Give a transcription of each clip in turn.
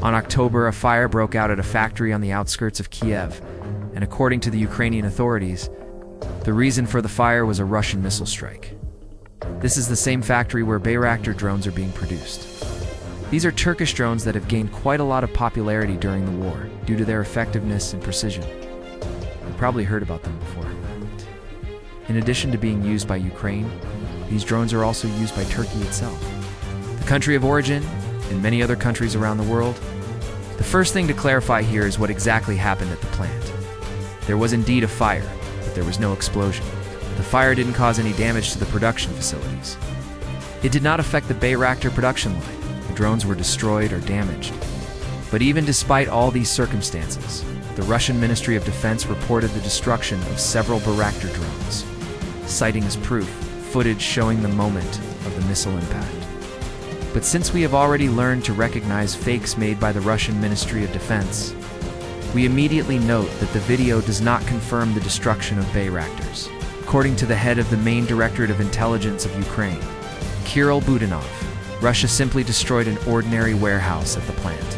On October, a fire broke out at a factory on the outskirts of Kyiv, and according to the Ukrainian authorities, the reason for the fire was a Russian missile strike. This is the same factory where Bayraktar drones are being produced. These are Turkish drones that have gained quite a lot of popularity during the war due to their effectiveness and precision. You've probably heard about them before. In addition to being used by Ukraine, these drones are also used by Turkey itself, the country of origin, and many other countries around the world. The first thing to clarify here is what exactly happened at the plant. There was indeed a fire, but there was no explosion. The fire didn't cause any damage to the production facilities. It did not affect the Bayraktar production line. The drones were destroyed or damaged. But even despite all these circumstances, the Russian Ministry of Defense reported the destruction of several Bayraktar drones, citing as proof footage showing the moment of the missile impact. But since we have already learned to recognize fakes made by the Russian Ministry of Defense, we immediately note that the video does not confirm the destruction of Bayraktars. According to the head of the main Directorate of Intelligence of Ukraine, Kirill Budanov, Russia simply destroyed an ordinary warehouse at the plant.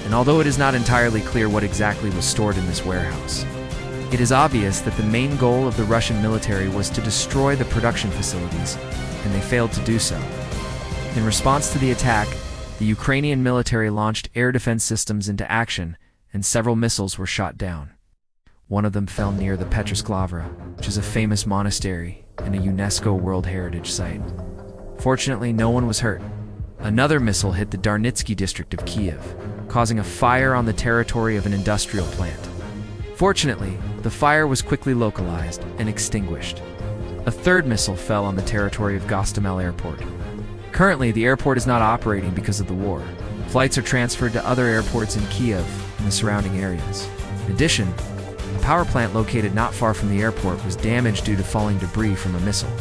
And although it is not entirely clear what exactly was stored in this warehouse, it is obvious that the main goal of the Russian military was to destroy the production facilities, and they failed to do so. In response to the attack, the Ukrainian military launched air defense systems into action, and several missiles were shot down. One of them fell near the Petrosklavra, which is a famous monastery and a UNESCO World Heritage Site. Fortunately, no one was hurt. Another missile hit the Darnitsky district of Kyiv, causing a fire on the territory of an industrial plant. Fortunately, the fire was quickly localized and extinguished. A third missile fell on the territory of Gostomel Airport. Currently, the airport is not operating because of the war. Flights are transferred to other airports in Kyiv and the surrounding areas. In addition, a power plant located not far from the airport was damaged due to falling debris from a missile.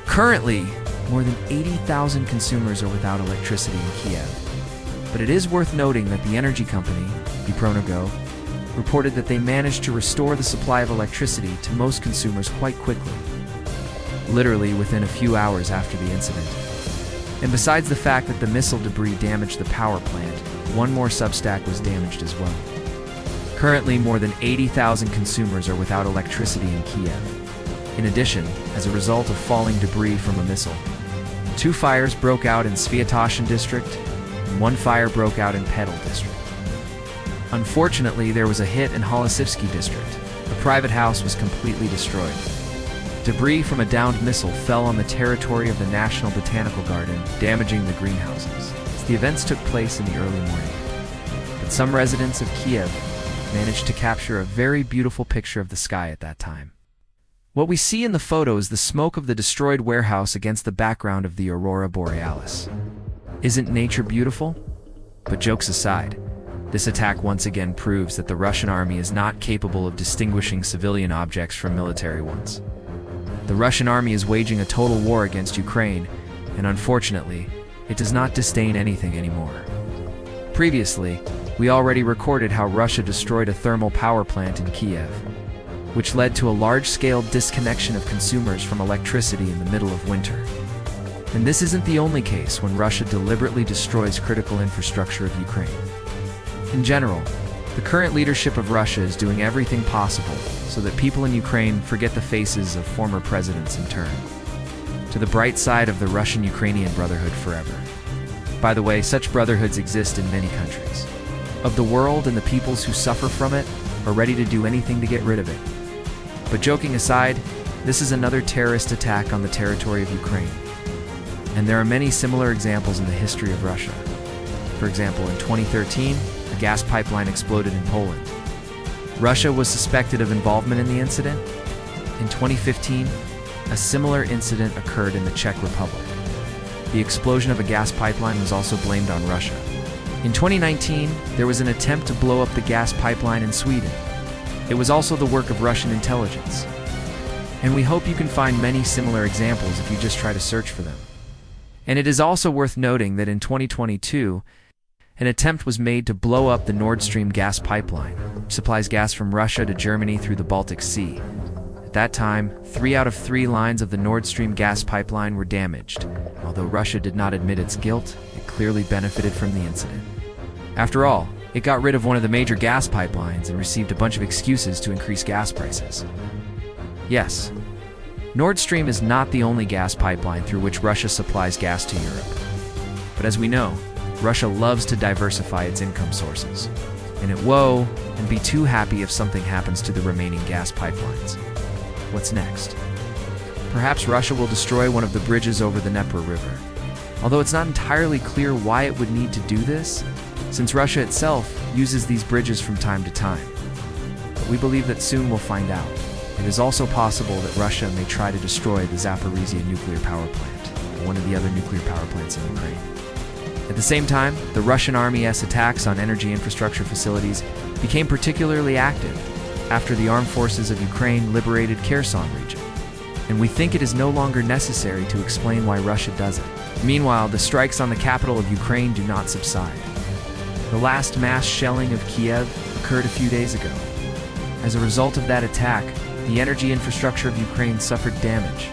Currently, more than 80,000 consumers are without electricity in Kyiv. But it is worth noting that the energy company, Dnipro reported that they managed to restore the supply of electricity to most consumers quite quickly, literally within a few hours after the incident. And besides the fact that the missile debris damaged the power plant, one more substack was damaged as well. Currently, more than 80,000 consumers are without electricity in Kyiv. In addition, as a result of falling debris from a missile, 2 fires broke out in Sviatoshin district, and 1 fire broke out in Pedal district. Unfortunately, there was a hit in Holosivsky district. A private house was completely destroyed. Debris from a downed missile fell on the territory of the National Botanical Garden, damaging the greenhouses. The events took place in the early morning. But some residents of Kyiv managed to capture a very beautiful picture of the sky at that time. What we see in the photo is the smoke of the destroyed warehouse against the background of the aurora borealis. Isn't nature beautiful? But jokes aside, this attack once again proves that the Russian army is not capable of distinguishing civilian objects from military ones. The Russian army is waging a total war against Ukraine, and unfortunately, it does not disdain anything anymore. Previously, we already recorded how Russia destroyed a thermal power plant in Kyiv, which led to a large-scale disconnection of consumers from electricity in the middle of winter. And this isn't the only case when Russia deliberately destroys critical infrastructure of Ukraine. In general, the current leadership of Russia is doing everything possible so that people in Ukraine forget the faces of former presidents in turn. To the bright side of the Russian-Ukrainian brotherhood forever. By the way, such brotherhoods exist in many countries. Of the world, and the peoples who suffer from it are ready to do anything to get rid of it. But joking aside, this is another terrorist attack on the territory of Ukraine. And there are many similar examples in the history of Russia. For example, in 2013, a gas pipeline exploded in Poland. Russia was suspected of involvement in the incident. In 2015, a similar incident occurred in the Czech Republic. The explosion of a gas pipeline was also blamed on Russia. In 2019, there was an attempt to blow up the gas pipeline in Sweden. It was also the work of Russian intelligence. And we hope you can find many similar examples if you just try to search for them. And it is also worth noting that in 2022, an attempt was made to blow up the Nord Stream gas pipeline, which supplies gas from Russia to Germany through the Baltic Sea. At that time, 3 out of 3 lines of the Nord Stream gas pipeline were damaged. Although Russia did not admit its guilt, it clearly benefited from the incident. After all, it got rid of one of the major gas pipelines and received a bunch of excuses to increase gas prices. Yes, Nord Stream is not the only gas pipeline through which Russia supplies gas to Europe. But as we know, Russia loves to diversify its income sources, and it woe and be too happy if something happens to the remaining gas pipelines. What's next? Perhaps Russia will destroy one of the bridges over the Dnieper River, although it's not entirely clear why it would need to do this, since Russia itself uses these bridges from time to time. But we believe that soon we'll find out. It is also possible that Russia may try to destroy the Zaporizhzhia nuclear power plant, one of the other nuclear power plants in Ukraine. At the same time, the Russian army's attacks on energy infrastructure facilities became particularly active after the armed forces of Ukraine liberated Kherson region, and we think it is no longer necessary to explain why Russia does it. Meanwhile, the strikes on the capital of Ukraine do not subside. The last mass shelling of Kyiv occurred a few days ago. As a result of that attack, the energy infrastructure of Ukraine suffered damage.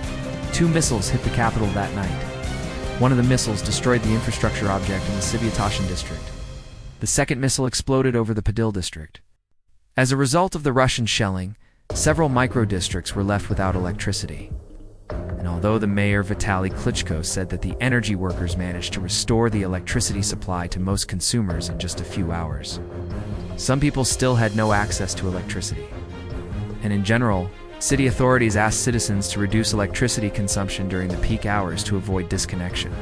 2 missiles hit the capital that night. One of the missiles destroyed the infrastructure object in the Svyatoshin district. The second missile exploded over the Podil district. As a result of the Russian shelling, several micro-districts were left without electricity. And although the mayor Vitaly Klitschko said that the energy workers managed to restore the electricity supply to most consumers in just a few hours, some people still had no access to electricity. And in general, city authorities asked citizens to reduce electricity consumption during the peak hours to avoid disconnection.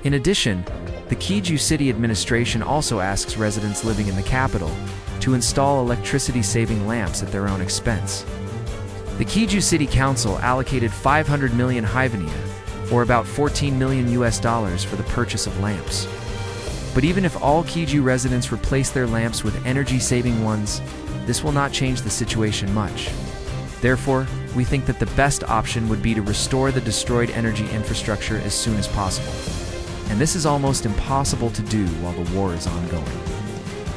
In addition, the Kyiv city administration also asks residents living in the capital to install electricity-saving lamps at their own expense. The Kyiv City Council allocated 500 million hryvnia, or about $14 million for the purchase of lamps. But even if all Kyiv residents replace their lamps with energy-saving ones, this will not change the situation much. Therefore, we think that the best option would be to restore the destroyed energy infrastructure as soon as possible. And this is almost impossible to do while the war is ongoing.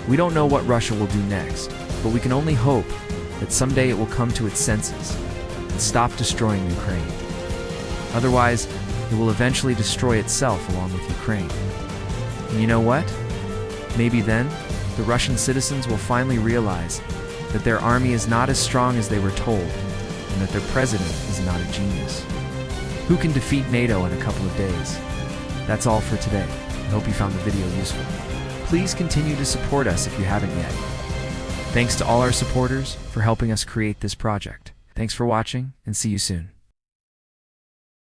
We don't know what Russia will do next, but we can only hope that someday it will come to its senses and stop destroying Ukraine. Otherwise, it will eventually destroy itself along with Ukraine. And you know what? Maybe then, the Russian citizens will finally realize that their army is not as strong as they were told, and that their president is not a genius. Who can defeat NATO in a couple of days? That's all for today. I hope you found the video useful. Please continue to support us if you haven't yet. Thanks to all our supporters for helping us create this project. Thanks for watching, and see you soon.